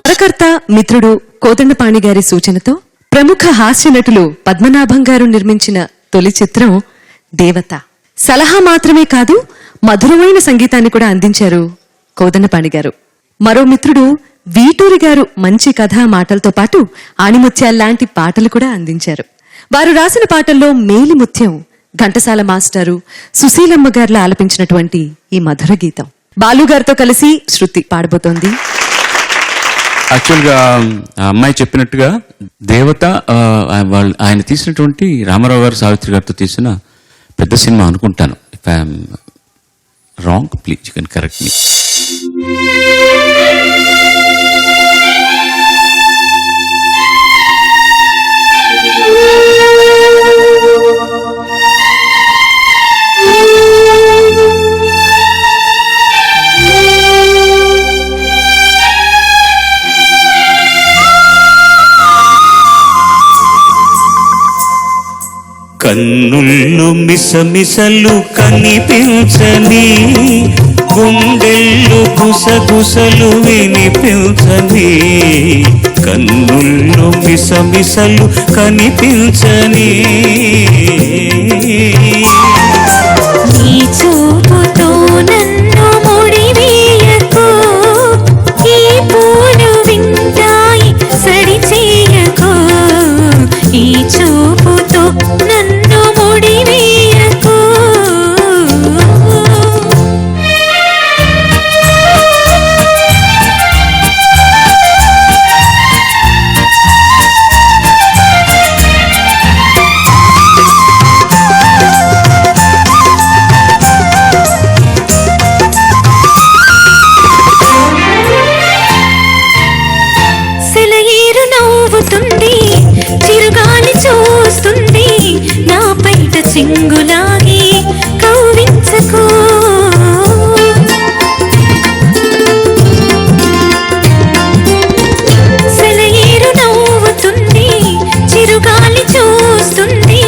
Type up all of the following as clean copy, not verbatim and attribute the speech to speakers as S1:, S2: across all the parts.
S1: పత్రకర్త మిత్రుడు కోదండపాణి గారి సూచనతో ప్రముఖ హాస్య నటులు పద్మనాభం గారు నిర్మించిన తొలి చిత్రం దేవత. సలహా మాత్రమే కాదు, మధురమైన సంగీతాన్ని కూడా అందించారు కోదండపాణి గారు. మరో మిత్రుడు వీటూరి గారు మంచి కథా మాటలతో పాటు ఆణిముత్యాల్లాంటి పాటలు కూడా అందించారు. వారు రాసిన పాటల్లో మేలి ముత్యం ఘంటసాల మాస్టారు, సుశీలమ్మ గారిలో ఆలపించినటువంటి ఈ మధుర గీతం బాలు గారితో కలిసి శృతి పాడబోతోంది.
S2: యాక్చువల్గా అమ్మాయి చెప్పినట్టుగా దేవత ఆయన తీసినటువంటి రామారావు గారు సావిత్రి గారితో తీసిన పెద్ద సినిమా అనుకుంటాను. If I'm wrong please you can correct me.
S3: కన్నుల్లో మిసమిసలు కనిపించని, గుండెల్లో గుసగుసలు వినిపించని. కన్నుల్లో మిసమిసలు కనిపించని,
S4: ఈ చూపుతో నన్ను ముడివేయకు, ఈ పూలు వింటాయి సడి చేయకు. ఈ చూపుతో నన్ను ముడివేయకు. సెలయేరు నవ్వుతుంది, చిరుగాలి చూస్తుంది, నా పైట చింగులాగి కవ్వించకు. సెలయేరు నవ్వుతుంది, చిరుగాలి చూస్తుంది,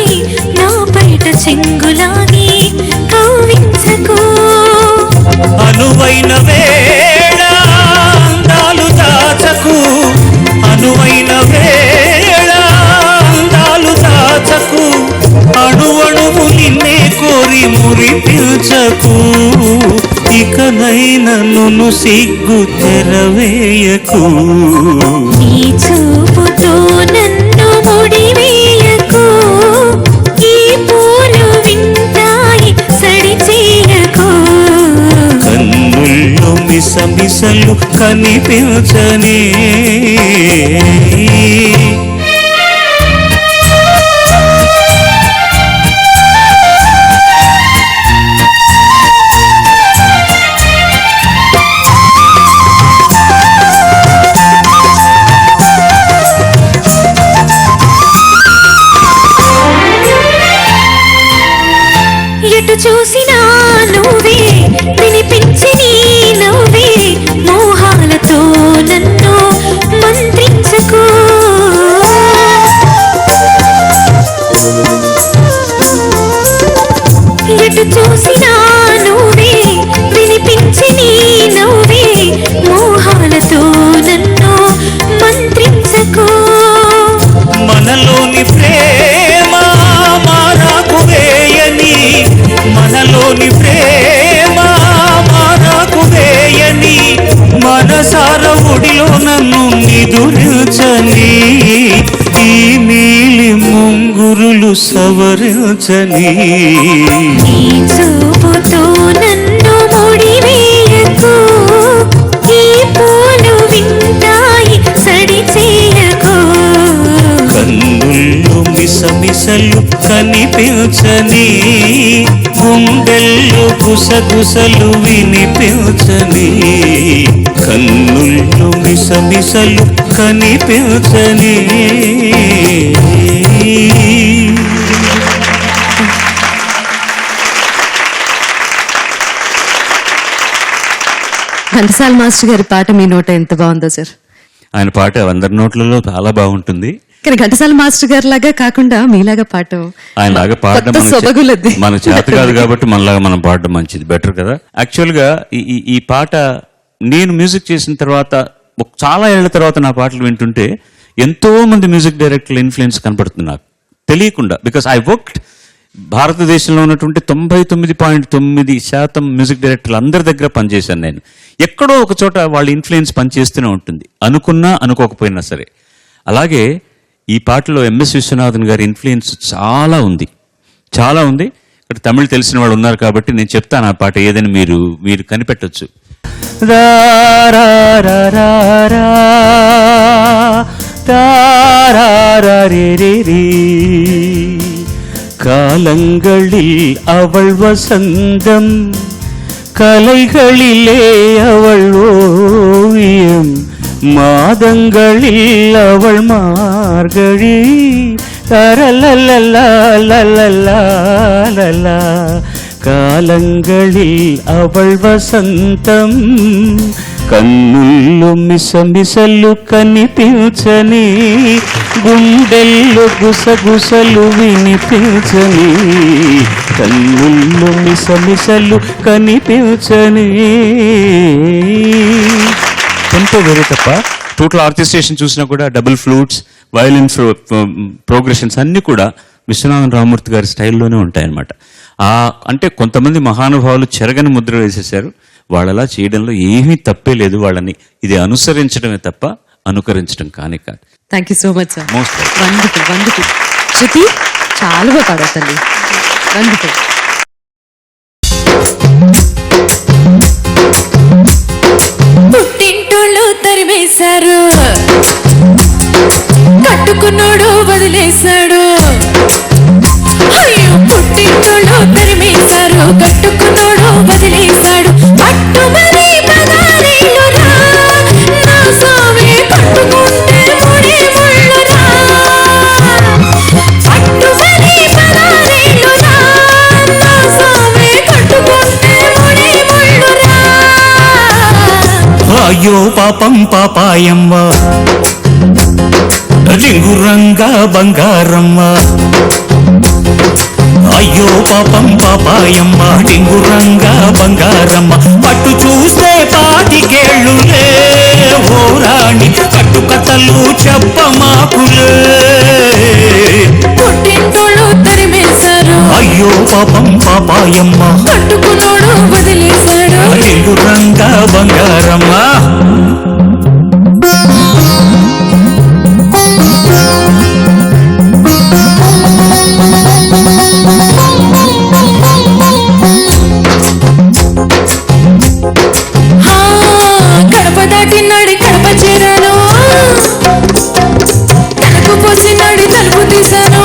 S4: నా పైట చింగులాగి కవ్వించకు.
S3: అనువైన వేళ అందాలు దాచకు, అనువైన వేళ అందాలు దాచకు. అణువణువు నిన్నే కోరి మురిపించకు. ఇకనైనా నన్ను సిగ్గు తెరవేయకు.
S4: ఈ చూపుతో నన్ను ముడివేయకు, ఈ పూలు వింటాయి సడి చేయకు.
S3: కన్నుల్లో మిసమిసలు కనిపించని,
S4: ఎటు చూసినా నువ్వే, వినిపించి నీ నవ్వే, మోహాలతో నన్ను మంత్రించకు. ఎటు చూసినా నువ్వే, వినిపించి నీ నవ్వే, మోహాలతో నన్ను మంత్రించకు.
S3: మనలోని ప్రేమ మారాకు వేయని, మనలోని ప్రేమ మారాకు వేయని. మనసార ఒడిలో నన్ను నిదురించని, ఈ నీలి ముంగురులు సవరించని.
S4: ఈ చూపుతో నన్ను ముడివేయకు, ఈ పూలు వింటాయి సడి చేయకు.
S3: కన్నుల్లో మిసమిసలు కనిపించని, గుండెల్లో గుసగుసలు వినిపించని. కన్నుల్లో మిసమిసలు కనిపించని.
S1: ఘంటసాల మాస్టర్ గారి పాట మీ నోట ఎంత బాగుందో సార్.
S2: ఆయన పాట అందరి నోట్లలో చాలా బాగుంటుంది.
S1: కానీ ఘంటసాల మాస్టర్ గారి లాగా కాకుండా మీలాగా పాడటం,
S2: ఆయన లాగా పాడడం
S1: కొత్త సొబగులది.
S2: మన చేత కాదు కాబట్టి మనలాగా మనం పాడడం మంచిది, బెటర్ కదా. యాక్చువల్ గా ఈ పాట నేను మ్యూజిక్ చేసిన తర్వాత చాలా ఏళ్ల తర్వాత నా పాటలు వింటుంటే ఎంతో మంది మ్యూజిక్ డైరెక్టర్ల ఇన్ఫ్లుయెన్స్ కనపడుతుంది నాకు తెలియకుండా. బికాస్ ఐ వర్క్డ్ భారతదేశంలో ఉన్నటువంటి 99.9% మ్యూజిక్ డైరెక్టర్లు అందరి దగ్గర పనిచేశాను నేను. ఎక్కడో ఒక చోట వాళ్ళ ఇన్ఫ్లుయెన్స్ పనిచేస్తూనే ఉంటుంది, అనుకున్నా అనుకోకపోయినా సరే. అలాగే ఈ పాటలో ఎంఎస్ విశ్వనాథన్ గారి ఇన్ఫ్లుయెన్స్ చాలా ఉంది, చాలా ఉంది. ఇక్కడ తమిళ్ తెలిసిన వాళ్ళు ఉన్నారు కాబట్టి నేను చెప్తాను ఆ పాట ఏదని మీరు కనిపెట్టొచ్చు.
S3: காலங்களில் அவள் வசந்தம், கலைகளிலே அவள் ஓவியம், மாதங்களில் அவள் மார்கழி, தரலலலலலலலலலா. కాలంగళిల్ అవళ్ వసంతం, కన్నుల్లో మిసమిసలు కనిపించని, గుండెల్లో గుసగుసలు వినిపించని, కన్నుల్లో మిసమిసలు కనిపించని.
S2: టెంపో వేరే తప్ప టోటల్ ఆర్కెస్ట్రేషన్ చూసినా కూడా డబుల్ ఫ్లూట్స్, వయలిన్ ప్రోగ్రెషన్స్ అన్నీ కూడా విశ్వనాథన్ రామమూర్తి గారి స్టైల్లోనే ఉంటాయన్నమాట. అంటే కొంతమంది మహానుభావులు చెరగని ముద్ర వేసేశారు. వాళ్ళలా చేయడంలో ఏమీ తప్పే లేదు. వాళ్ళని ఇది అనుసరించడమే తప్ప అనుకరించడం కానే కాదు.
S1: Thank you so much sir.
S2: Most
S1: wonderful wonderful. Shruti చాలా బాగా పాడావు తల్లి, వండర్ఫుల్.
S4: పుట్టింటోళ్ళు తరిమేశారు, కట్టుకున్నోడు వదిలేశాడు. అయ్యో పుట్టింటోళ్ళు తరిమేశారు, కట్టుకున్నోడు వదిలేశాడు. పట్టుమని పదారేళ్ళురా, నా స్వామి పట్టుకుంటే ముడి ముళ్ళురా. పట్టుమని పదారేళ్ళురా, నా స్వామి పట్టుకుంటే ముడి ముళ్ళురా.
S3: అయ్యో పాపం పాపాయమ్మ, రింగురంగా బంగారమ్మ. అయ్యో పాపం పాపాయమ్మ, రింగురంగా బంగారమ్మ. పట్టు చూస్తే పాతికేళ్ళులే ఓ రాణి, కట్టుకథలు చెప్పమాకులే.
S4: పుట్టింటోళ్ళు తరిమేశారు,
S3: అయ్యో పాపం పాపాయమ్మ,
S4: కట్టుకున్నోడు వదిలేశాడు.
S3: రింగురంగా బంగారమ్మ.
S4: గడప దాటినాడు కడప చేరాను, తలుపు పోసినాడు తలుపు తీశాను.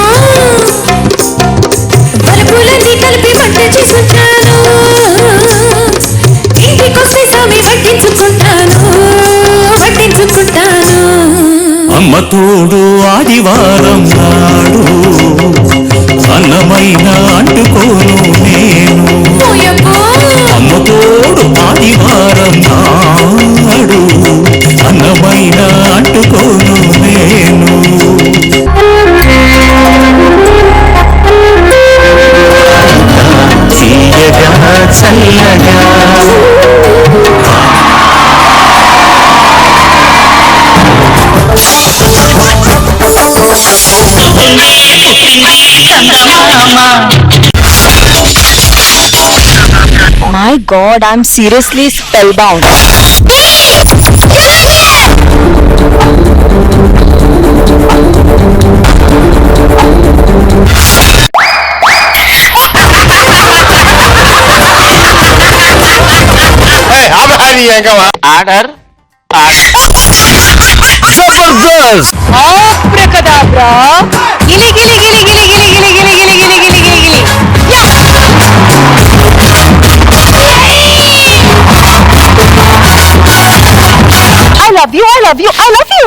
S4: తలుపులన్నీ కలిపి వంట చేసుకుంటాను, ఇంటికొస్తే స్వామి వడ్డించుకుంటాను, వడ్డించుకుంటాను.
S3: అమ్మ తోడు ఆదివారం నాడు, అన్నమైన అంటుకోను నేను.
S4: పోయబ్బో
S3: అమ్మ తోడు ఆదివారం నాడు, అన్నమైన అంటుకోను నేను. తీయగా చల్లగా
S5: My God, I'm seriously spellbound.
S6: Order
S3: Jabardasth.
S5: Abracadabra. Gili gili gili gili gili gili gili gili gili gili gili gili. I love you, I love you, I love you.